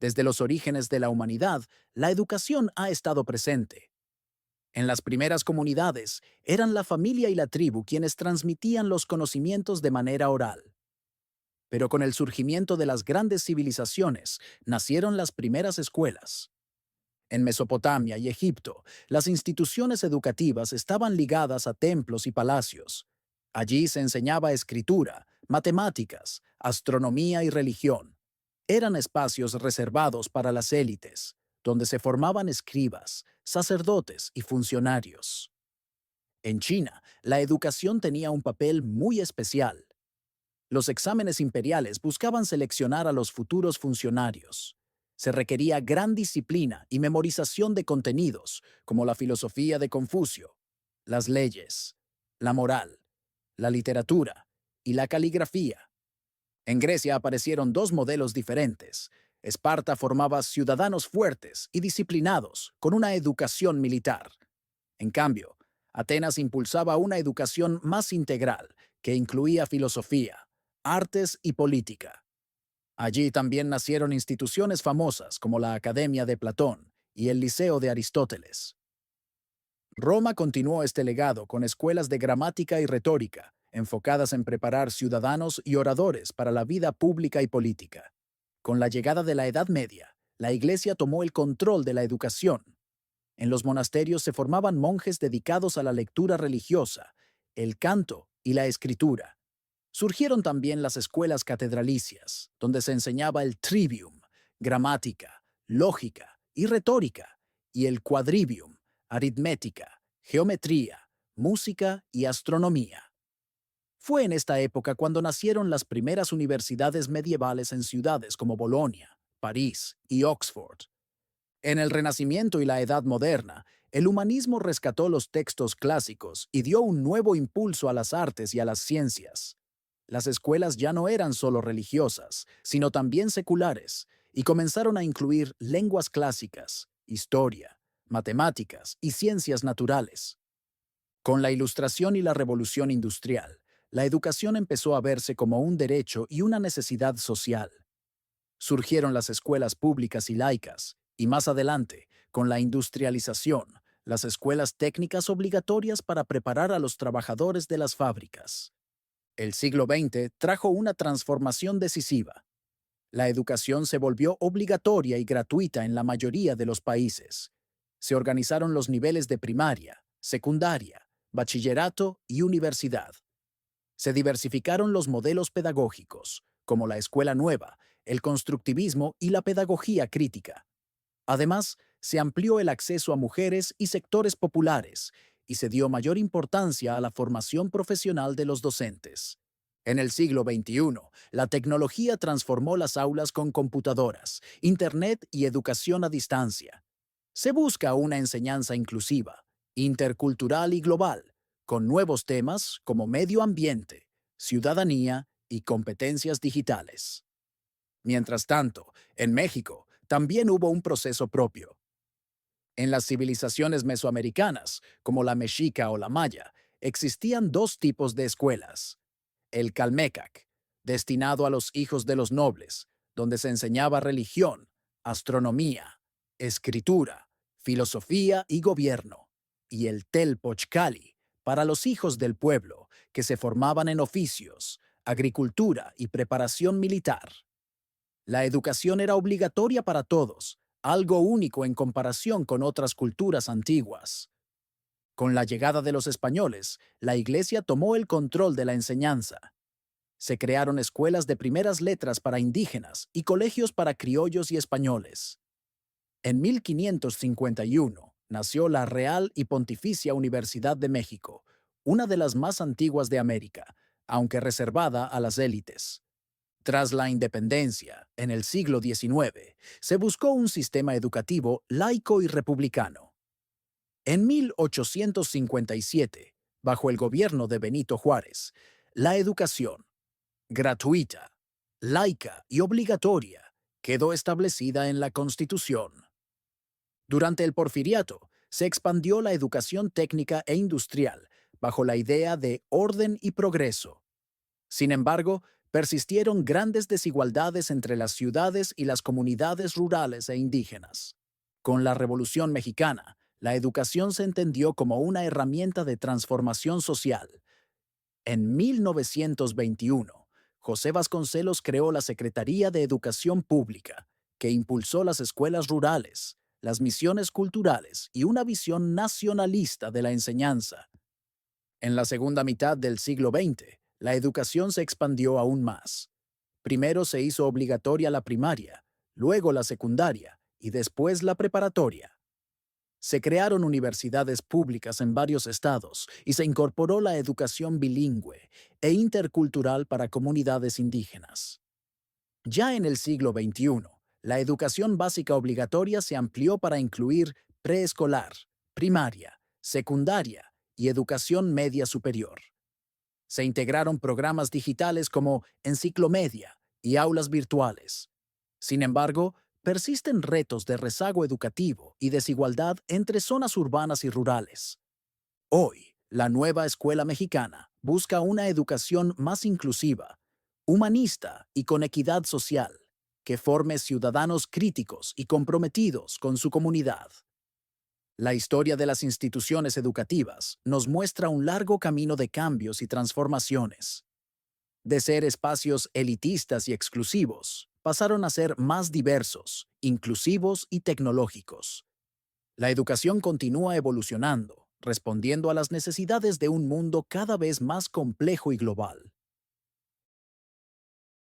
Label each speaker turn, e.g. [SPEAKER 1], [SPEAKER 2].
[SPEAKER 1] Desde los orígenes de la humanidad, la educación ha estado presente. En las primeras comunidades, eran la familia y la tribu quienes transmitían los conocimientos de manera oral. Pero con el surgimiento de las grandes civilizaciones, nacieron las primeras escuelas. En Mesopotamia y Egipto, las instituciones educativas estaban ligadas a templos y palacios. Allí se enseñaba escritura, matemáticas, astronomía y religión. Eran espacios reservados para las élites, donde se formaban escribas, sacerdotes y funcionarios. En China, la educación tenía un papel muy especial. Los exámenes imperiales buscaban seleccionar a los futuros funcionarios. Se requería gran disciplina y memorización de contenidos, como la filosofía de Confucio, las leyes, la moral, la literatura y la caligrafía. En Grecia aparecieron dos modelos diferentes. Esparta formaba ciudadanos fuertes y disciplinados, con una educación militar. En cambio, Atenas impulsaba una educación más integral, que incluía filosofía, artes y política. Allí también nacieron instituciones famosas como la Academia de Platón y el Liceo de Aristóteles. Roma continuó este legado con escuelas de gramática y retórica, enfocadas en preparar ciudadanos y oradores para la vida pública y política. Con la llegada de la Edad Media, la Iglesia tomó el control de la educación. En los monasterios se formaban monjes dedicados a la lectura religiosa, el canto y la escritura. Surgieron también las escuelas catedralicias, donde se enseñaba el trivium, gramática, lógica y retórica, y el quadrivium, aritmética, geometría, música y astronomía. Fue en esta época cuando nacieron las primeras universidades medievales en ciudades como Bolonia, París y Oxford. En el Renacimiento y la Edad Moderna, el humanismo rescató los textos clásicos y dio un nuevo impulso a las artes y a las ciencias. Las escuelas ya no eran solo religiosas, sino también seculares, y comenzaron a incluir lenguas clásicas, historia, matemáticas y ciencias naturales. Con la Ilustración y la Revolución Industrial, la educación empezó a verse como un derecho y una necesidad social. Surgieron las escuelas públicas y laicas, y más adelante, con la industrialización, las escuelas técnicas obligatorias para preparar a los trabajadores de las fábricas. El siglo XX trajo una transformación decisiva. La educación se volvió obligatoria y gratuita en la mayoría de los países. Se organizaron los niveles de primaria, secundaria, bachillerato y universidad. Se diversificaron los modelos pedagógicos, como la escuela nueva, el constructivismo y la pedagogía crítica. Además, se amplió el acceso a mujeres y sectores populares, y se dio mayor importancia a la formación profesional de los docentes. En el siglo XXI, la tecnología transformó las aulas con computadoras, Internet y educación a distancia. Se busca una enseñanza inclusiva, intercultural y global, con nuevos temas como medio ambiente, ciudadanía y competencias digitales. Mientras tanto, en México también hubo un proceso propio. En las civilizaciones mesoamericanas, como la mexica o la maya, existían dos tipos de escuelas. El Calmecac, destinado a los hijos de los nobles, donde se enseñaba religión, astronomía, escritura, filosofía y gobierno. Y el Telpochcali, para los hijos del pueblo, que se formaban en oficios, agricultura y preparación militar. La educación era obligatoria para todos, algo único en comparación con otras culturas antiguas. Con la llegada de los españoles, la Iglesia tomó el control de la enseñanza. Se crearon escuelas de primeras letras para indígenas y colegios para criollos y españoles. En 1551 nació la Real y Pontificia Universidad de México, una de las más antiguas de América, aunque reservada a las élites. Tras la independencia, en el siglo XIX, se buscó un sistema educativo laico y republicano. En 1857, bajo el gobierno de Benito Juárez, la educación, gratuita, laica y obligatoria, quedó establecida en la Constitución. Durante el Porfiriato, se expandió la educación técnica e industrial bajo la idea de orden y progreso. Sin embargo, Persistieron grandes desigualdades entre las ciudades y las comunidades rurales e indígenas. Con la Revolución Mexicana, la educación se entendió como una herramienta de transformación social. En 1921, José Vasconcelos creó la Secretaría de Educación Pública, que impulsó las escuelas rurales, las misiones culturales y una visión nacionalista de la enseñanza. En la segunda mitad del siglo XX, la educación se expandió aún más. Primero se hizo obligatoria la primaria, luego la secundaria y después la preparatoria. Se crearon universidades públicas en varios estados y se incorporó la educación bilingüe e intercultural para comunidades indígenas. Ya en el siglo XXI, la educación básica obligatoria se amplió para incluir preescolar, primaria, secundaria y educación media superior. Se integraron programas digitales como Enciclomedia y aulas virtuales. Sin embargo, persisten retos de rezago educativo y desigualdad entre zonas urbanas y rurales. Hoy, la nueva escuela mexicana busca una educación más inclusiva, humanista y con equidad social, que forme ciudadanos críticos y comprometidos con su comunidad. La historia de las instituciones educativas nos muestra un largo camino de cambios y transformaciones. De ser espacios elitistas y exclusivos, pasaron a ser más diversos, inclusivos y tecnológicos. La educación continúa evolucionando, respondiendo a las necesidades de un mundo cada vez más complejo y global.